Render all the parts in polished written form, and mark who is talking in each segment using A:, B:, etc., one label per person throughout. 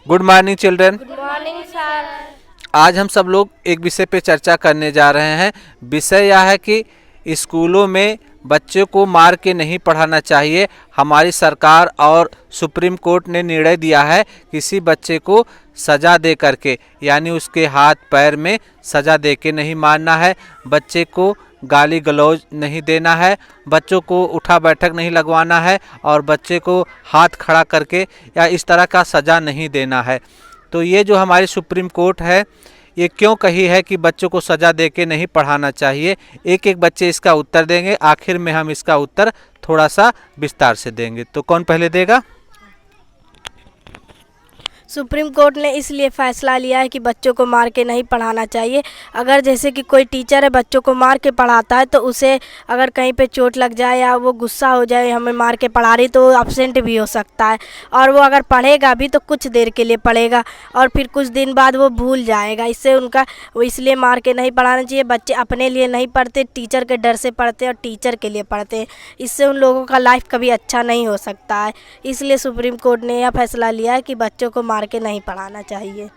A: Good morning children.
B: Good morning sir.
A: आज हम सब लोग एक विषय पे चर्चा करने जा रहे हैं। विषय यह है कि स्कूलों में बच्चों को मार के नहीं पढ़ाना चाहिए। हमारी सरकार और सुप्रीम कोर्ट ने निर्णय दिया है किसी बच्चे को सज़ा दे करके, यानी उसके हाथ पैर में सज़ा दे के नहीं मारना है, बच्चे को गाली गलौज नहीं देना है, बच्चों को उठा बैठक नहीं लगवाना है और बच्चे को हाथ खड़ा करके या इस तरह का सज़ा नहीं देना है। तो ये जो हमारी सुप्रीम कोर्ट है ये क्यों कही है कि बच्चों को सज़ा दे के नहीं पढ़ाना चाहिए, एक एक बच्चे इसका उत्तर देंगे। आखिर में हम इसका उत्तर थोड़ा सा विस्तार से देंगे। तो कौन पहले देगा?
B: सुप्रीम कोर्ट ने इसलिए फैसला लिया है कि बच्चों को मार के नहीं पढ़ाना चाहिए। अगर जैसे कि कोई टीचर है बच्चों को मार के पढ़ाता है तो उसे अगर कहीं पे चोट लग जाए या वो गुस्सा हो जाए हमें मार के पढ़ा रही, तो अब्सेंट भी हो सकता है। और वो अगर पढ़ेगा भी तो कुछ देर के लिए पढ़ेगा और फिर कुछ दिन बाद वो भूल जाएगा। इससे उनका वो इसलिए मार के नहीं पढ़ाना चाहिए। बच्चे अपने लिए नहीं पढ़ते, टीचर के डर से पढ़ते और टीचर के लिए पढ़ते हैं। इससे उन लोगों का लाइफ कभी अच्छा नहीं हो सकता है। इसलिए सुप्रीम कोर्ट ने यह फैसला लिया है कि बच्चों को मार के नहीं पढ़ाना चाहिए।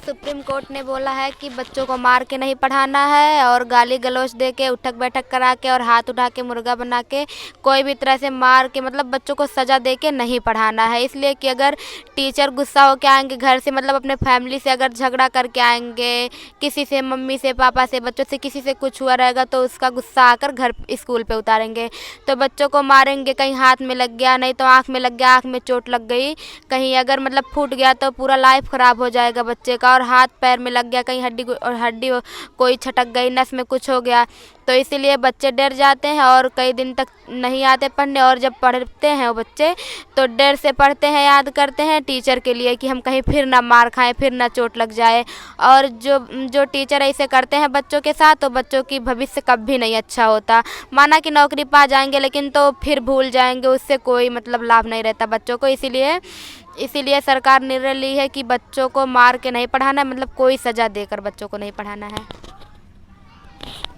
C: सुप्रीम कोर्ट ने बोला है कि बच्चों को मार के नहीं पढ़ाना है और गाली गलौज दे के उठक बैठक करा के और हाथ उठा के मुर्गा बना के कोई भी तरह से मार के मतलब बच्चों को सज़ा दे के नहीं पढ़ाना है। इसलिए कि अगर टीचर गुस्सा हो के आएंगे घर से, मतलब अपने फैमिली से अगर झगड़ा करके आएंगे, किसी से, मम्मी से, पापा से, बच्चों से किसी से कुछ हुआ रहेगा तो उसका गुस्सा आकर घर स्कूल पे उतारेंगे। तो बच्चों को मारेंगे, कहीं हाथ में लग गया, नहीं तो आँख में लग गया, आँख में चोट लग गई, कहीं अगर मतलब फूट गया तो पूरा लाइफ ख़राब हो जाएगा बच्चे का। और हाथ पैर में लग गया, कहीं हड्डी कोई छटक गई, नस में कुछ हो गया, तो इसीलिए बच्चे डर जाते हैं और कई दिन तक नहीं आते पढ़ने। और जब पढ़ते हैं वो बच्चे तो डर से पढ़ते हैं, याद करते हैं टीचर के लिए कि हम कहीं फिर ना मार खाएं, फिर ना चोट लग जाए। और जो टीचर ऐसे करते हैं बच्चों के साथ तो बच्चों की भविष्य कभी नहीं अच्छा होता। माना कि नौकरी पा जाएंगे लेकिन तो फिर भूल जाएंगे, उससे कोई मतलब लाभ नहीं रहता बच्चों को। इसीलिए सरकार निर्णय ली है कि बच्चों को मार के नहीं पढ़ाना, मतलब कोई सज़ा देकर बच्चों को नहीं पढ़ाना है।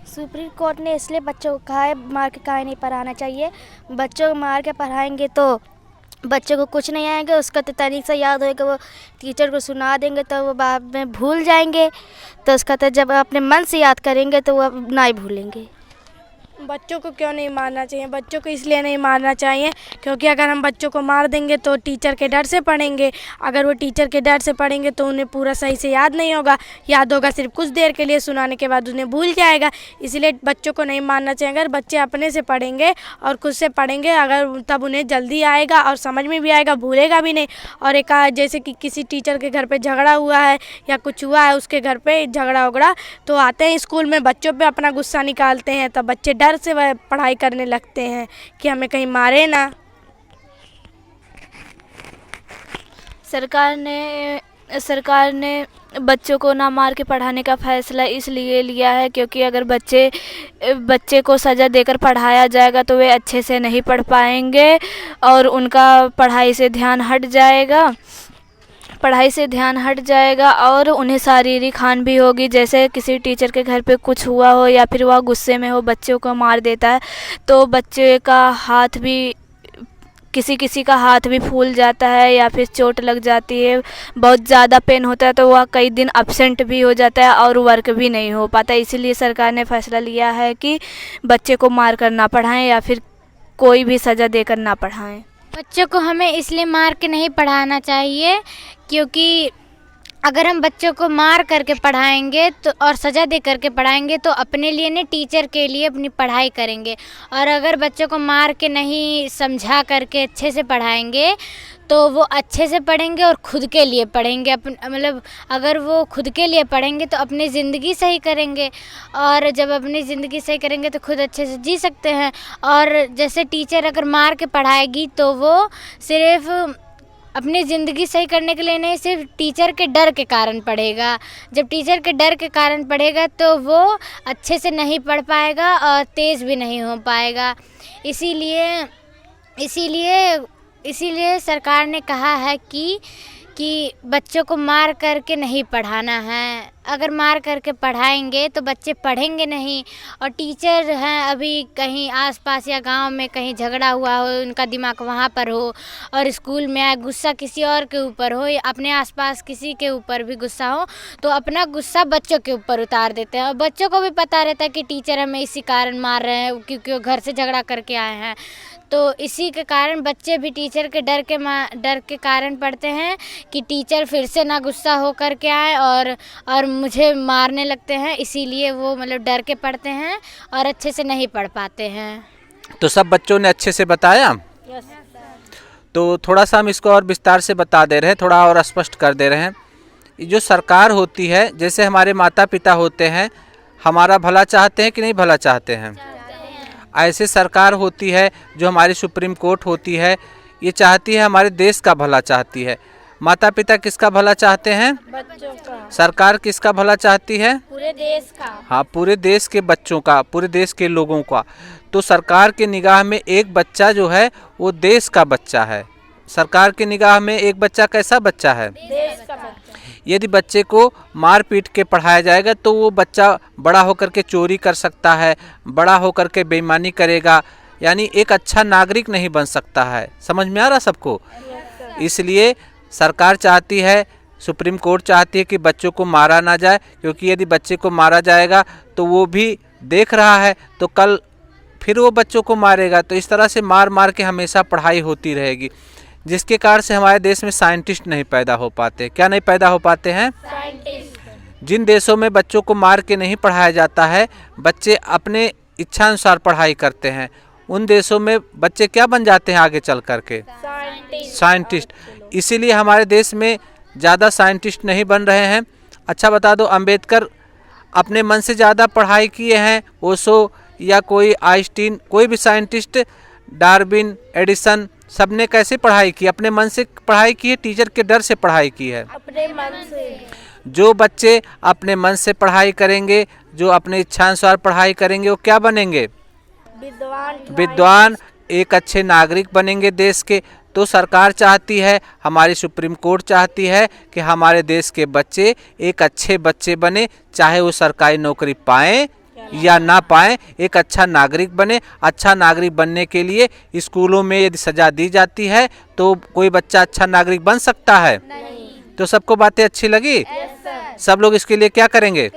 D: सुप्रीम कोर्ट ने इसलिए बच्चों को कहा है मार के काहे नहीं पढ़ाना चाहिए। बच्चों को मार के पढ़ाएंगे तो बच्चों को कुछ नहीं आएंगे, उसका तो तनिक सा याद होएगा, वो टीचर को सुना देंगे तो वो बाद में भूल जाएंगे। तो उसका तो जब अपने मन से याद करेंगे तो वो नहीं भूलेंगे।
B: बच्चों को क्यों नहीं मारना चाहिए? बच्चों को इसलिए नहीं मारना चाहिए क्योंकि अगर हम बच्चों को मार देंगे तो टीचर के डर से पढ़ेंगे। अगर वो टीचर के डर से पढ़ेंगे तो उन्हें पूरा सही से याद नहीं होगा, याद होगा सिर्फ कुछ देर के लिए, सुनाने के बाद उन्हें भूल जाएगा। इसलिए बच्चों को नहीं मारना चाहिए। अगर बच्चे अपने से पढ़ेंगे और खुद से पढ़ेंगे अगर तब उन्हें जल्दी आएगा और समझ में भी आएगा, भूलेगा भी नहीं। और एक जैसे कि किसी टीचर के घर पर झगड़ा हुआ है या कुछ हुआ है, उसके घर पर झगड़ा वगड़ा, तो आते हैं स्कूल में बच्चों पर अपना गुस्सा निकालते हैं, तब बच्चे डर से वह पढ़ाई करने लगते हैं कि हमें कहीं मारे ना।
D: सरकार ने बच्चों को ना मार के पढ़ाने का फैसला इसलिए लिया है क्योंकि अगर बच्चे को सज़ा देकर पढ़ाया जाएगा तो वे अच्छे से नहीं पढ़ पाएंगे और उनका पढ़ाई से ध्यान हट जाएगा और उन्हें शारीरिक हानि भी होगी। जैसे किसी टीचर के घर पे कुछ हुआ हो या फिर वह गुस्से में हो बच्चों को मार देता है तो बच्चे का हाथ भी, किसी का हाथ भी फूल जाता है या फिर चोट लग जाती है, बहुत ज़्यादा पेन होता है तो वह कई दिन अब्सेंट भी हो जाता है और वर्क भी नहीं हो पाता। इसीलिए सरकार ने फैसला लिया है कि बच्चे को मार कर ना पढ़ाएं या फिर कोई भी सज़ा देकर ना पढ़ाएं।
E: बच्चों को हमें इसलिए मार के नहीं पढ़ाना चाहिए क्योंकि अगर हम बच्चों को मार करके पढ़ाएंगे तो और सज़ा दे करके पढ़ाएंगे तो अपने लिए नहीं, टीचर के लिए अपनी पढ़ाई करेंगे। और अगर बच्चों को मार के नहीं, समझा करके अच्छे से पढ़ाएंगे तो वो अच्छे से पढ़ेंगे और खुद के लिए पढ़ेंगे। मतलब अगर वो खुद के लिए पढ़ेंगे तो अपनी ज़िंदगी सही करेंगे और जब अपनी ज़िंदगी सही करेंगे तो खुद अच्छे से जी सकते हैं। और जैसे टीचर अगर मार के पढ़ाएगी तो वो सिर्फ अपनी ज़िंदगी सही करने के लिए नहीं, सिर्फ टीचर के डर के कारण पढ़ेगा। जब टीचर के डर के कारण पढ़ेगा तो वो अच्छे से नहीं पढ़ पाएगा और तेज़ भी नहीं हो पाएगा। इसीलिए सरकार ने कहा है कि बच्चों को मार करके नहीं पढ़ाना है। अगर मार करके पढ़ाएंगे तो बच्चे पढ़ेंगे नहीं। और टीचर हैं अभी कहीं आसपास या गांव में कहीं झगड़ा हुआ हो, उनका दिमाग वहाँ पर हो और स्कूल में आए गुस्सा किसी और के ऊपर हो या अपने आसपास किसी के ऊपर भी गुस्सा हो तो अपना गुस्सा बच्चों के ऊपर उतार देते हैं। और बच्चों को भी पता रहता है कि टीचर हमें इसी कारण मार रहे हैं क्योंकि वो घर से झगड़ा करके आए हैं। तो इसी के कारण बच्चे भी टीचर के डर के कारण पढ़ते हैं कि टीचर फिर से ना गुस्सा हो करके आए और मुझे मारने लगते हैं, इसीलिए वो मतलब डर के पढ़ते हैं और अच्छे से नहीं पढ़ पाते हैं।
A: तो सब बच्चों ने अच्छे से बताया? तो थोड़ा सा हम इसको और विस्तार से बता दे रहे हैं, थोड़ा और स्पष्ट कर दे रहे हैं। जो सरकार होती है, जैसे हमारे माता पिता होते हैं, हमारा भला चाहते हैं कि नहीं भला चाहते हैं? ऐसे सरकार होती है जो हमारी सुप्रीम कोर्ट होती है, ये चाहती है हमारे देश का भला चाहती है। माता पिता किसका भला चाहते हैं?
B: बच्चों का।
A: सरकार किसका भला चाहती है?
B: पूरे देश का।
A: हाँ, पूरे देश के बच्चों का, पूरे देश के लोगों का। तो सरकार के निगाह में एक बच्चा जो है वो देश का बच्चा है। सरकार की निगाह में एक बच्चा कैसा बच्चा है?
B: देश का बच्चा।
A: यदि बच्चे को मार पीट के पढ़ाया जाएगा तो वो बच्चा बड़ा होकर के चोरी कर सकता है, बड़ा होकर के बेईमानी करेगा, यानी एक अच्छा नागरिक नहीं बन सकता है। समझ में आ रहा सबको? इसलिए सरकार चाहती है, सुप्रीम कोर्ट चाहती है कि बच्चों को मारा ना जाए, क्योंकि यदि बच्चे को मारा जाएगा तो वो भी देख रहा है तो कल फिर वो बच्चों को मारेगा। तो इस तरह से मार मार के हमेशा पढ़ाई होती रहेगी, जिसके कारण से हमारे देश में साइंटिस्ट नहीं पैदा हो पाते। क्या नहीं पैदा हो पाते हैं? साइंटिस्ट। जिन देशों में बच्चों को मार के नहीं पढ़ाया जाता है, बच्चे अपने इच्छानुसार पढ़ाई करते हैं, उन देशों में बच्चे क्या बन जाते हैं आगे चल करके? साइंटिस्ट। इसीलिए हमारे देश में ज़्यादा साइंटिस्ट नहीं बन रहे हैं। अच्छा बता दो, अंबेडकर अपने मन से ज़्यादा पढ़ाई किए हैं, ओशो या कोई आइंस्टीन, कोई भी साइंटिस्ट, डार्विन, एडिसन, सबने कैसे पढ़ाई की? अपने मन से पढ़ाई की है, टीचर के डर से पढ़ाई की है।
B: अपने मन से।
A: जो बच्चे अपने मन से पढ़ाई करेंगे, जो अपने इच्छानुसार पढ़ाई करेंगे, वो क्या बनेंगे? विद्वान, एक अच्छे नागरिक बनेंगे देश के। तो सरकार चाहती है, हमारी सुप्रीम कोर्ट चाहती है कि हमारे देश के बच्चे एक अच्छे बच्चे बने, चाहे वो सरकारी नौकरी पाएं या ना पाएं, एक अच्छा नागरिक बने। अच्छा नागरिक बनने के लिए स्कूलों में यदि सजा दी जाती है तो कोई बच्चा अच्छा नागरिक बन सकता है? नहीं। तो सबको बातें अच्छी लगी? सब लोग इसके लिए क्या करेंगे?